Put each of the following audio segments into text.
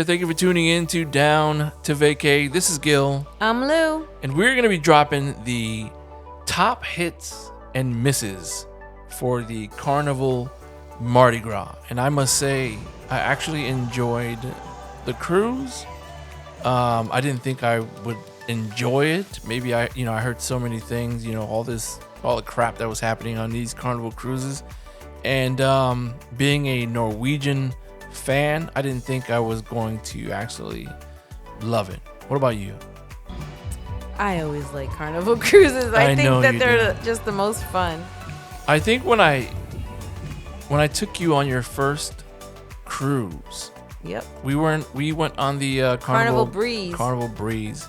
there. Thank you for tuning in to Down to Vacay. This is Gil. I'm Lou. And we're going to be dropping the top hits and misses for the Carnival Mardi Gras. And I must say, I actually enjoyed the cruise. I didn't think I would enjoy it. Maybe I heard so many things, all the crap that was happening on these Carnival cruises. And being a Norwegian fan, I didn't think I was going to actually love it. What about you? I always like Carnival cruises. I think that they're just the most fun. I think when I took you on your first cruise, yep, we went on the Carnival Breeze,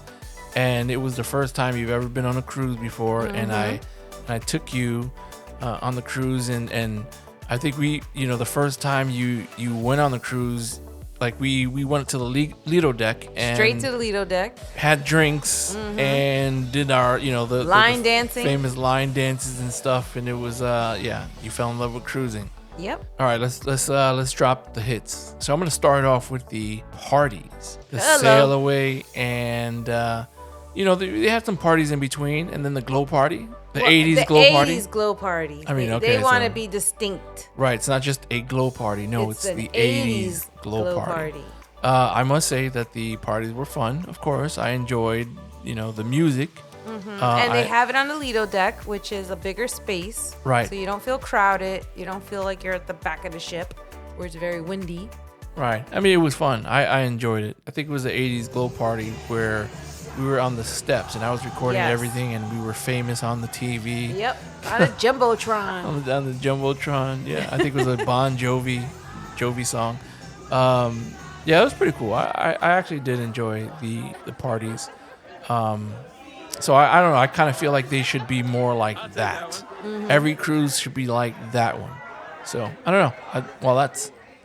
and it was the first time you've ever been on a cruise before. Mm-hmm. And I took you on the cruise, and I think the first time you went on the cruise, like we went to the Lido deck and straight to the Lido deck, had drinks, mm-hmm. and did our the line dancing, famous line dances and stuff, and it was you fell in love with cruising. Yep. All right, let's drop the hits. So I'm gonna start off with the parties, the Hello. sail away, and they had some parties in between, and then the glow party. The 80s glow party? The 80s glow party. I mean, okay. They want to be distinct. Right. It's not just a glow party. No, it's the 80s glow party. I must say that the parties were fun, of course. I enjoyed, the music. Mm-hmm. And they have it on the Lido deck, which is a bigger space. Right. So you don't feel crowded. You don't feel like you're at the back of the ship where it's very windy. Right. I mean, it was fun. I enjoyed it. I think it was the 80s glow party where we were on the steps, and I was recording everything, and we were famous on the TV. Yep, on a Jumbotron. on the Jumbotron, yeah. I think it was a Bon Jovi song. It was pretty cool. I actually did enjoy the parties. So I don't know. I kind of feel like they should be more like that. Mm-hmm. Every cruise should be like that one. So I don't know.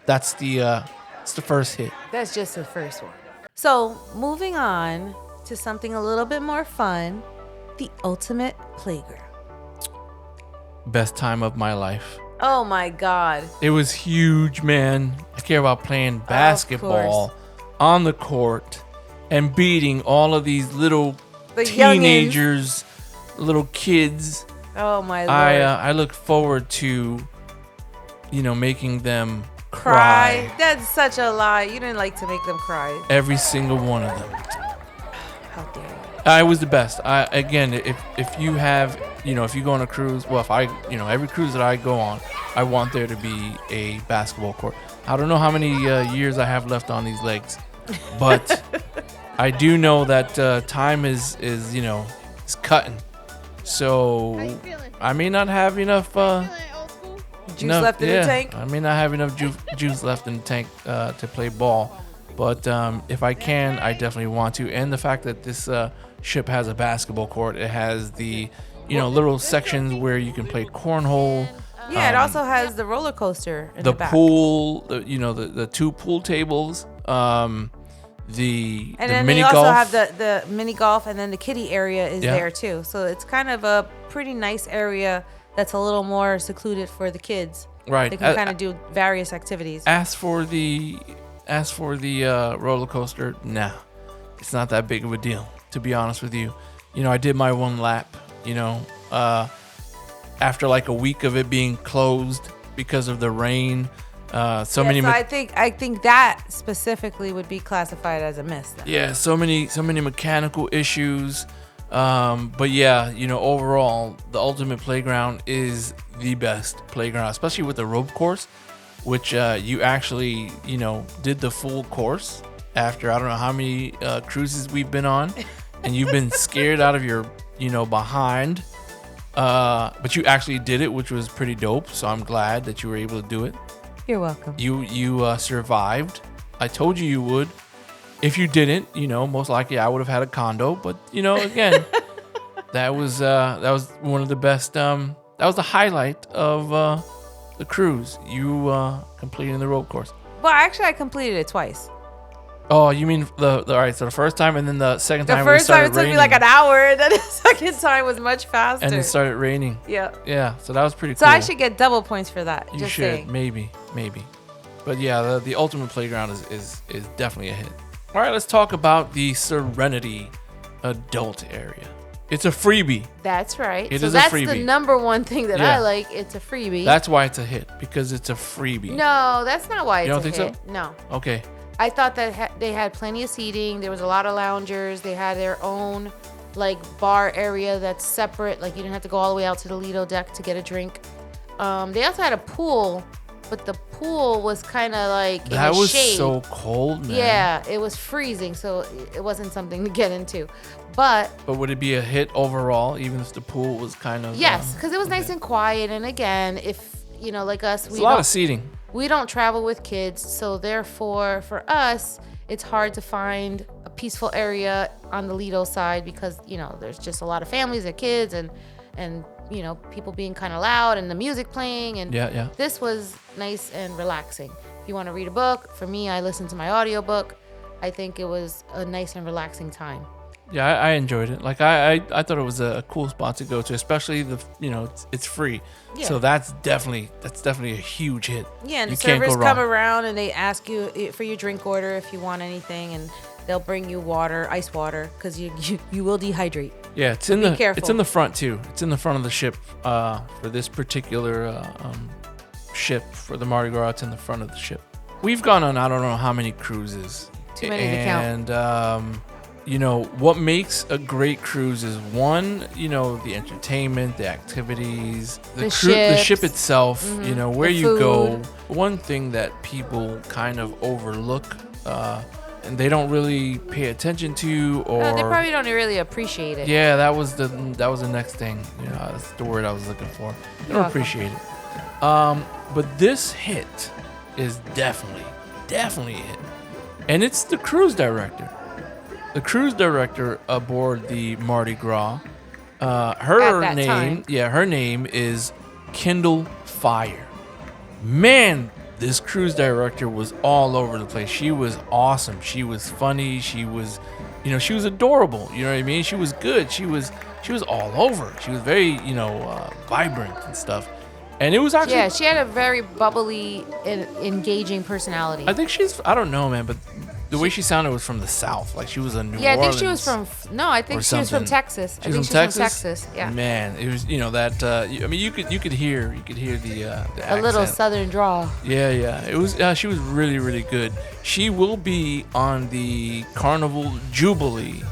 That's the first hit. That's just the first one. So moving on to something a little bit more fun, the ultimate playground. Best time of my life. Oh my God. It was huge, man. I care about playing basketball on the court and beating all of these little teenagers, little kids. Oh my Lord. I look forward to, making them cry. That's such a lie. You didn't like to make them cry. Every single one of them. How dare you? I was the best. Again, if you have, if you go on a cruise, well, if I, every cruise that I go on, I want there to be a basketball court. I don't know how many years I have left on these legs, but I do know that time is cutting. So I may not have enough juice left in the tank. I may not have enough juice left in the tank to play ball. But if I can, I definitely want to. And the fact that this ship has a basketball court, it has the, little sections where you can play cornhole. Yeah, it also has the roller coaster in the back. Pool, the two pool tables, the mini golf. And then they also have the mini golf, and then the kiddie area is there too. So it's kind of a pretty nice area that's a little more secluded for the kids. Right. They can kind of do various activities. As for the roller coaster, nah, it's not that big of a deal, to be honest with you. I did my one lap, after like a week of it being closed because of the rain. I think that specifically would be classified as a miss then. Yeah, so many mechanical issues. But yeah, overall, the ultimate playground is the best playground, especially with the rope course, which you actually, did the full course after I don't know how many cruises we've been on, and you've been scared out of your, behind. But you actually did it, which was pretty dope. So I'm glad that you were able to do it. You're welcome. You survived. I told you would. If you didn't, most likely I would have had a condo. But again, that was one of the best. That was the highlight of the cruise. You completing the rope course. Well, actually, I completed it twice. Oh, you mean all right? So the first time, and then the second time. The first time it took me like an hour, and then the second time was much faster. And it started raining. Yeah. Yeah. So that was pretty cool. So I should get double points for that. You just should. saying. Maybe. But yeah, the Ultimate Playground is definitely a hit. All right, let's talk about the Serenity adult area. It's a freebie. That's right. It is a freebie. That's the number one thing that I like. It's a freebie. That's why it's a hit, because it's a freebie. No, that's not why it's a hit. You don't think so? No. Okay. I thought that they had plenty of seating. There was a lot of loungers. They had their own like bar area that's separate. Like you didn't have to go all the way out to the Lido deck to get a drink. They also had a pool, but the pool was kind of like in that was shade. So cold, man. Yeah, it was freezing, so it wasn't something to get into. But would it be a hit overall, even if the pool was kind of? Yes, because it was nice and quiet. And again, if you know, like us, a lot of seating. We don't travel with kids, so therefore, for us, it's hard to find a peaceful area on the Lido side because you know there's just a lot of families and kids and you know people being kind of loud and the music playing and This was nice and relaxing. If you want to read a book, for me, I listened to my audiobook. I think it was a nice and relaxing time. Yeah, I enjoyed it. Like I thought it was a cool spot to go to, especially it's free. Yeah. So that's definitely a huge hit. Yeah, and the servers come around and they ask you for your drink order if you want anything, and they'll bring you water, ice water, because you will dehydrate. Yeah, it's in the front too. It's in the front of the ship for this particular ship for the Mardi Gras. It's in the front of the ship. We've gone on I don't know how many cruises. Too many to count. And you know, what makes a great cruise is one, you know, the entertainment, the activities, the ship itself, you know, where you go. One thing that people kind of overlook and they don't really pay attention to, or they probably don't really appreciate it. Yeah, that was the next thing. You know, that's the word I was looking for. They don't appreciate it. But this hit is definitely a hit. And it's the cruise director. The cruise director aboard the Mardi Gras, her name is Kindle Fire. Man, this cruise director was all over the place. She was awesome. She was funny. She was adorable. You know what I mean? She was good. She was all over. She was very, vibrant and stuff. And it was actually she had a very bubbly and engaging personality. I think I don't know, man, but the way she sounded was from the South. Like she was a New Orleans. Yeah, I think she was from from Texas. She was from Texas? Yeah. Man, it was, that I mean you could hear the accent. A little southern drawl. Yeah. It was she was really, really good. She will be on the Carnival Jubilee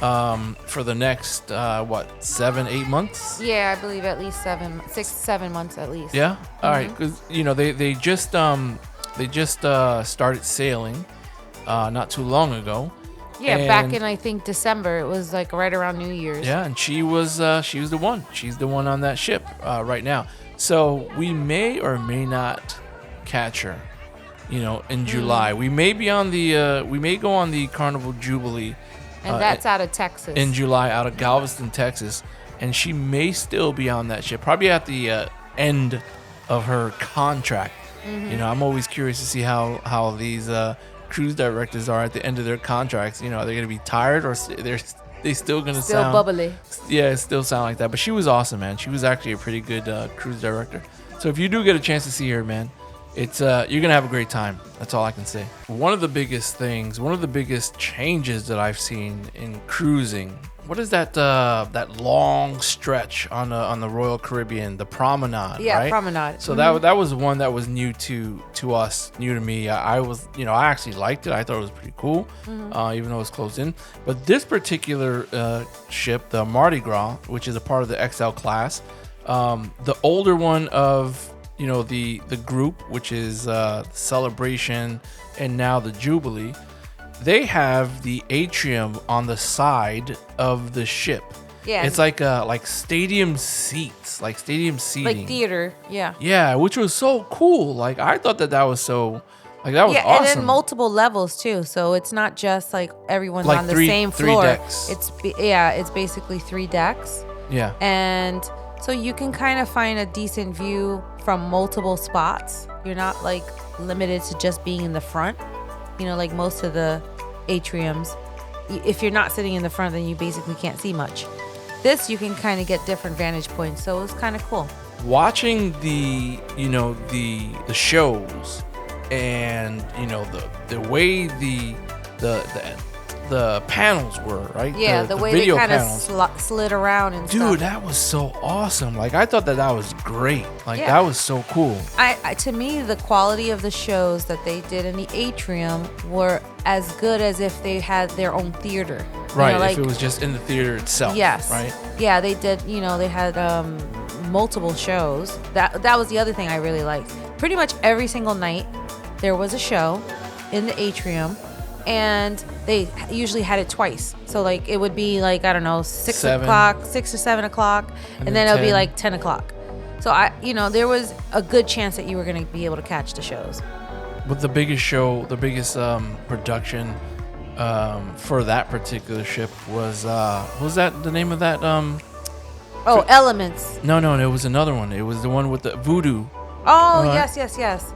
for the next 7-8 months? Yeah, I believe at least 6-7 months at least. Yeah. All right, because they just started sailing not too long ago. Yeah, back in I think December. It was like right around New Year's. Yeah, and she was the one. She's the one on that ship right now. So we may or may not catch her, in July. We may be on we may go on the Carnival Jubilee. And that's out of Texas. In July, out of Galveston, Texas. And she may still be on that ship, probably at the end of her contract. I'm always curious to see how these cruise directors are at the end of their contracts. Are they going to be tired, or they still going to sound bubbly? Yeah, still sound like that. But she was awesome, man. She was actually a pretty good cruise director. So if you do get a chance to see her, man, it's you're gonna have a great time. That's all I can say. One of the biggest changes that I've seen in cruising. What is that long stretch on the Royal Caribbean, the promenade? Yeah, right? promenade. So that was one that was new to us, new to me. I actually liked it. I thought it was pretty cool, even though it was closed in. But this particular ship, the Mardi Gras, which is a part of the XL class, the older one of the group, which is Celebration and now the Jubilee, they have the atrium on the side of the ship. Yeah, it's like stadium seats, like stadium seating, like theater. Yeah, which was so cool. Like I thought that was so. Like that was awesome. And then multiple levels too, so it's not just like everyone's on the same floor. 3 decks. It's basically 3 decks. Yeah, and so you can kind of find a decent view from multiple spots. You're not like limited to just being in the front. Like most of the atriums, if you're not sitting in the front, then you basically can't see much. This, you can kind of get different vantage points, so it was kind of cool. Watching the shows and the way the panels were, right? Yeah, the way they kind of slid around and stuff. Dude, that was so awesome. Like, I thought that was great. Like, that was so cool. To me, the quality of the shows that they did in the Atrium were as good as if they had their own theater. Right, if it was just in the theater itself. Yes. Right? Yeah, they did, they had multiple shows. That was the other thing I really liked. Pretty much every single night, there was a show in the Atrium. And they usually had it twice. So, like, it would be, like, I don't know, 6 o'clock, 6 or 7 o'clock. And then it would be, like, 10 o'clock. So, there was a good chance that you were going to be able to catch the shows. But the biggest show, the biggest production for that particular ship was that the name of that? Elements. No, it was another one. It was the one with the voodoo. Oh, yes.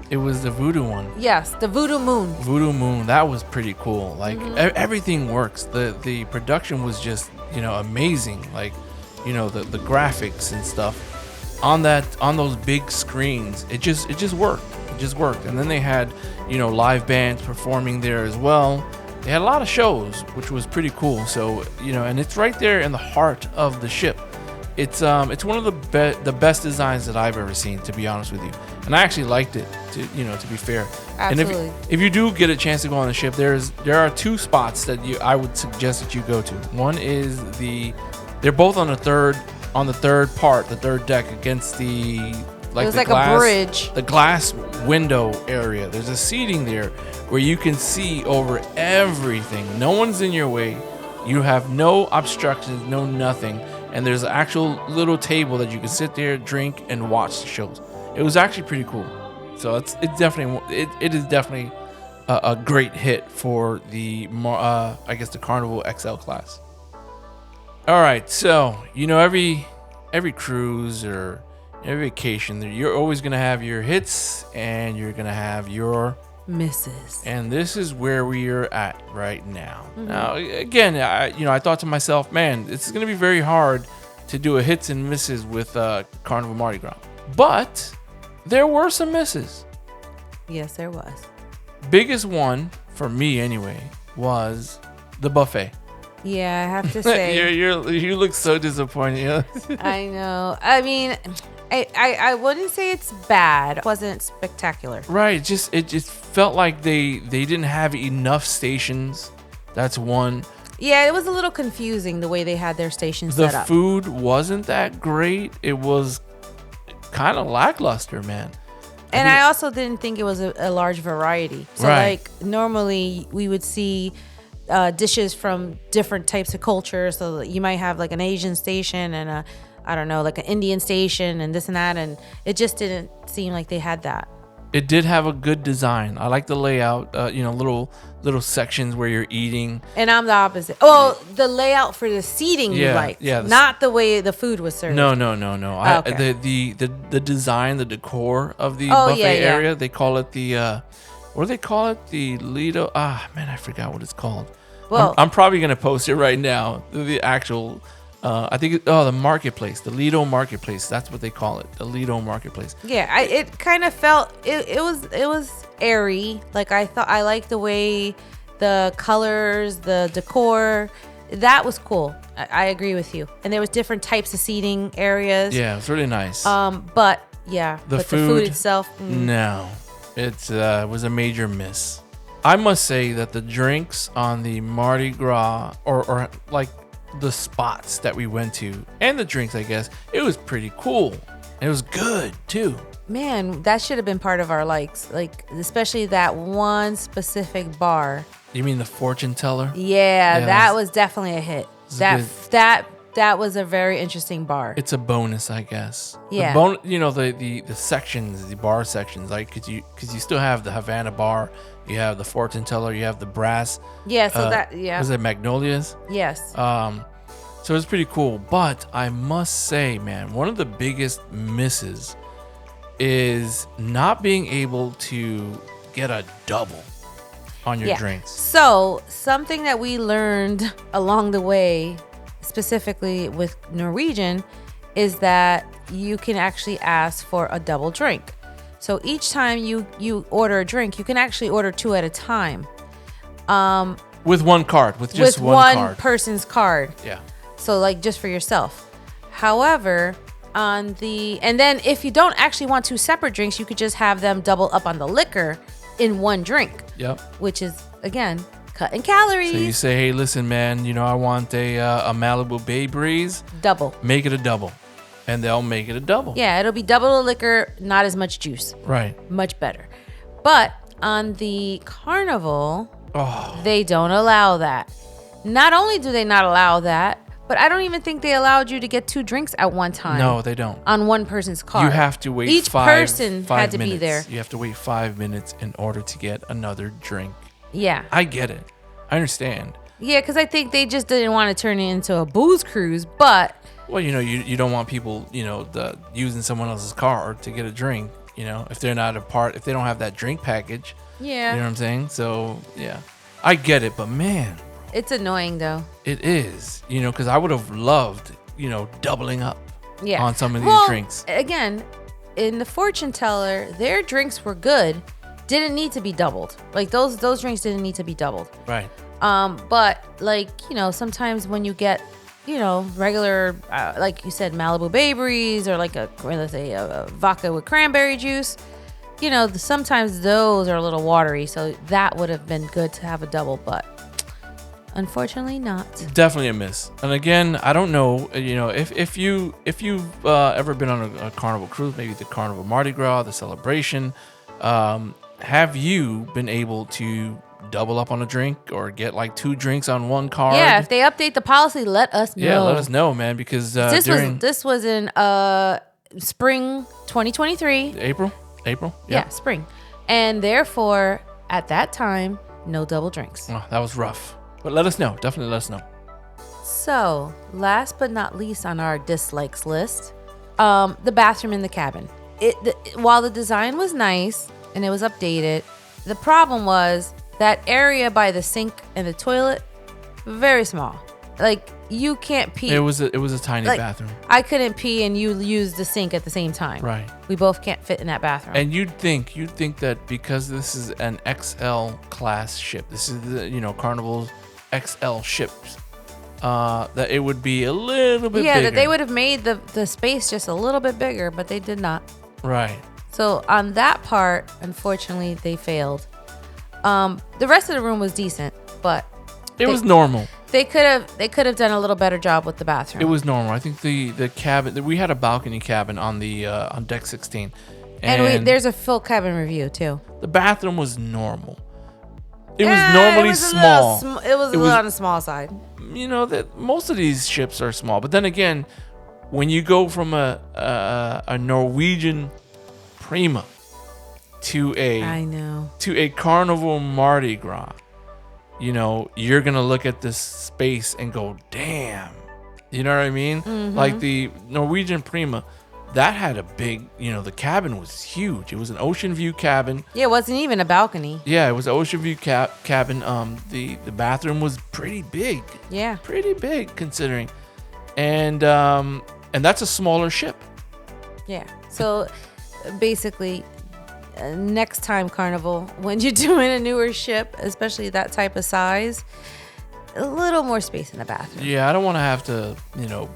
It was the voodoo one. Yes, the Voodoo Moon. Voodoo Moon, that was pretty cool. Like, everything works. The production was just, amazing. Like, the graphics and stuff on those big screens. It just worked. It just worked. And then they had, live bands performing there as well. They had a lot of shows, which was pretty cool. So, and it's right there in the heart of the ship. It's one of the best designs that I've ever seen, to be honest with you, and I actually liked it. To be fair, absolutely. And if you do get a chance to go on the ship, there are 2 spots that I would suggest that you go to. One is they're both on the third part, the third deck against the a bridge, the glass window area. There's a seating there where you can see over everything. No one's in your way. You have no obstructions, no nothing. And there's an actual little table that you can sit there, drink, and watch the shows. It was actually pretty cool. So it is definitely a great hit for the the Carnival XL class. All right, so every cruise or every vacation, you're always gonna have your hits and you're gonna have your misses. And this is where we are at right now. Now, again, I thought to myself, man, it's going to be very hard to do a hits and misses with Carnival Mardi Gras. But there were some misses. Yes, there was. Biggest one, for me anyway, was the buffet. Yeah, I have to say. You look so disappointed. I know. I mean, I wouldn't say it's bad. It wasn't spectacular. Right. It just felt like they didn't have enough stations. That's one. Yeah, it was a little confusing the way they had their stations set up. The food wasn't that great. It was kind of lackluster, man. And I also didn't think it was a large variety. So, like, normally we would see dishes from different types of cultures. So you might have, like, an Asian station and like an Indian station and this and that. And it just didn't seem like they had that. It did have a good design. I like the layout, little sections where you're eating. And I'm the opposite. Well, the layout for the seating you liked. Yeah. Not the way the food was served. No. Oh, okay. The design, the decor of the buffet area, they call it what do they call it? The Lido. Man, I forgot what it's called. Well, I'm probably going to post it right now. The actual... I think the marketplace, the Lido marketplace. That's what they call it, the Lido marketplace. Yeah, it kind of felt it was airy. Like, I liked the way the colors, the decor, that was cool. I agree with you. And there was different types of seating areas. Yeah, it was really nice. But the food itself. No, it was a major miss. I must say that the drinks on the Mardi Gras or like the spots that we went to and the drinks, I guess, it was pretty cool. It was good too. Man, that should have been part of our likes, like especially that one specific bar. You mean the fortune teller? Yeah, that was definitely a hit. That was a very interesting bar. It's a bonus, I guess. Yeah. The sections, the bar sections, like because you still have the Havana bar, you have the fortune teller, you have the brass. Yeah. Was it Magnolias? Yes. So it's pretty cool. But I must say, man, one of the biggest misses is not being able to get a double on your drinks. So something that we learned along the way, specifically with Norwegian, is that you can actually ask for a double drink. So each time you order a drink, you can actually order 2 at a time. With one card, with just one card. Person's card. Yeah. So like just for yourself. However, and then if you don't actually want 2 separate drinks, you could just have them double up on the liquor in one drink. Yep. Which is, again, cutting calories. So you say, hey, listen, man, I want a Malibu Bay Breeze. Double. Make it a double. And they'll make it a double. Yeah, it'll be double the liquor, not as much juice. Right. Much better. But on the Carnival, they don't allow that. Not only do they not allow that, but I don't even think they allowed you to get 2 drinks at one time. No, they don't. On one person's card. You have to wait Each person had to minutes. be there. You have to wait 5 minutes in order to get another drink. Yeah. I get it. I understand. Yeah, because I think they just didn't want to turn it into a booze cruise, but... Well, you don't want people, using someone else's card to get a drink, if they're not if they don't have that drink package. Yeah. You know what I'm saying? So, yeah. I get it, but man... It's annoying, though. It is, because I would have loved, doubling up on some of these drinks. Again, in the fortune teller, their drinks were good. Didn't need to be doubled. Like, those drinks didn't need to be doubled. Right. But, like, sometimes when you get... regular, like you said, Malibu Bay Breeze or like a vodka with cranberry juice, sometimes those are a little watery. So that would have been good to have a double, but unfortunately not. Definitely a miss. And again, I don't know, if you've ever been on a Carnival cruise, maybe the Carnival Mardi Gras, the celebration, have you been able to double up on a drink or get like 2 drinks on one card? Yeah, if they update the policy, let us know. Yeah, let us know, man, because this was in spring 2023. April? Yeah, spring. And therefore, at that time, no double drinks. Oh, that was rough. But let us know. Definitely let us know. So, last but not least on our dislikes list, the bathroom in the cabin. While the design was nice and it was updated, the problem was that area by the sink and the toilet, very small. Like, you can't pee. It was a tiny bathroom. I couldn't pee and you use the sink at the same time. Right. We both can't fit in that bathroom. And you'd think that because this is an XL class ship, this is the Carnival's XL ships, that it would be a little bit bigger. Yeah, that they would have made the space just a little bit bigger, but they did not. Right. So on that part, unfortunately, they failed. The rest of the room was decent, but it was normal. They could have done a little better job with the bathroom. It was normal. I think the cabin, we had a balcony cabin on the on deck 16, and there's a full cabin review too. The bathroom was normal. It was normally small. It was a little on the small side. That most of these ships are small, but then again, when you go from a Norwegian Prima to a Carnival Mardi Gras, you're gonna look at this space and go, damn. You know what I mean? Mm-hmm. Like the Norwegian Prima, that had a big, the cabin was huge. It was an ocean view cabin. Yeah, it wasn't even a balcony. Yeah, it was an ocean view cabin. The bathroom was pretty big. Yeah. Pretty big considering. And that's a smaller ship. Yeah. So basically, next time Carnival, when you're doing a newer ship, especially that type of size, a little more space in the bathroom. Yeah, I don't want to have to,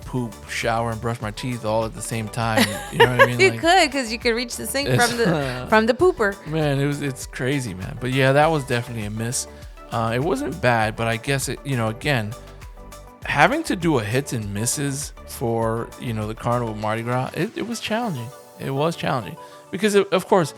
poop, shower, and brush my teeth all at the same time. You know what I mean? You could, because you could reach the sink from the pooper. Man, it's crazy, man. But yeah, that was definitely a miss. It wasn't bad, but I guess it, again, having to do a hits and misses for the Carnival Mardi Gras, it was challenging. It was challenging because of course,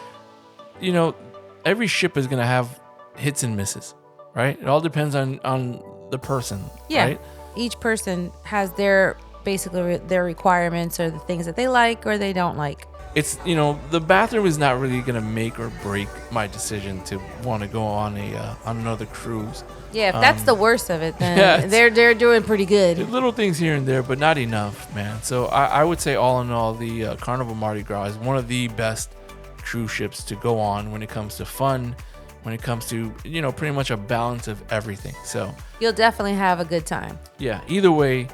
every ship is gonna have hits and misses, right? It all depends on the person. Yeah. Right? Each person has their requirements or the things that they like or they don't like. It's the bathroom is not really gonna make or break my decision to want to go on on another cruise. Yeah, if that's the worst of it, then they're doing pretty good. Little things here and there, but not enough, man. So I would say all in all, the Carnival Mardi Gras is one of the best cruise ships to go on when it comes to fun, when it comes to pretty much a balance of everything. So you'll definitely have a good time. Yeah. Either way,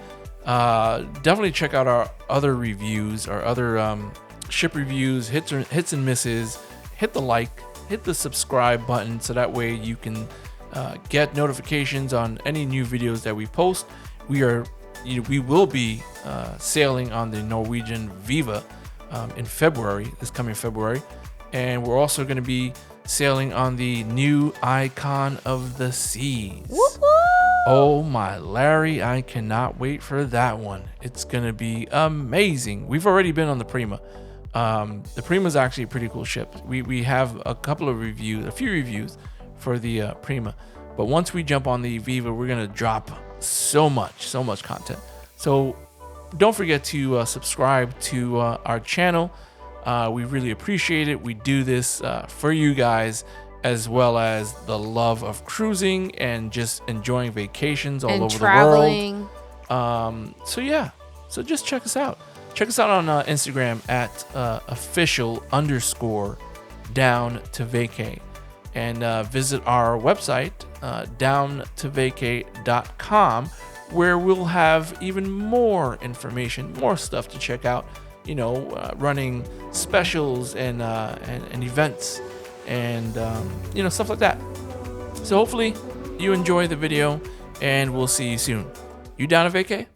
definitely check out our other reviews, our other ship reviews, hits and misses, hit the like, hit the subscribe button so that way you can get notifications on any new videos that we post. We will be sailing on the Norwegian Viva in February, this coming February, and we're also going to be sailing on the new Icon of the Seas. Woo-hoo! Oh my Larry, I cannot wait for that one. It's gonna be amazing. We've already been on the Prima. The Prima is actually a pretty cool ship. We have a few reviews for the Prima, but once we jump on the Viva, we're gonna drop so much content. So don't forget to subscribe to our channel. We really appreciate it. We do this for you guys, as well as the love of cruising and just enjoying vacations all over traveling. The world. So just check us out. Check us out on Instagram at official_down-to-vacay, and visit our website down-to-vacay.com, where we'll have even more information, more stuff to check out. Running specials and events and stuff like that. So hopefully you enjoy the video, and we'll see you soon. You down to vacay?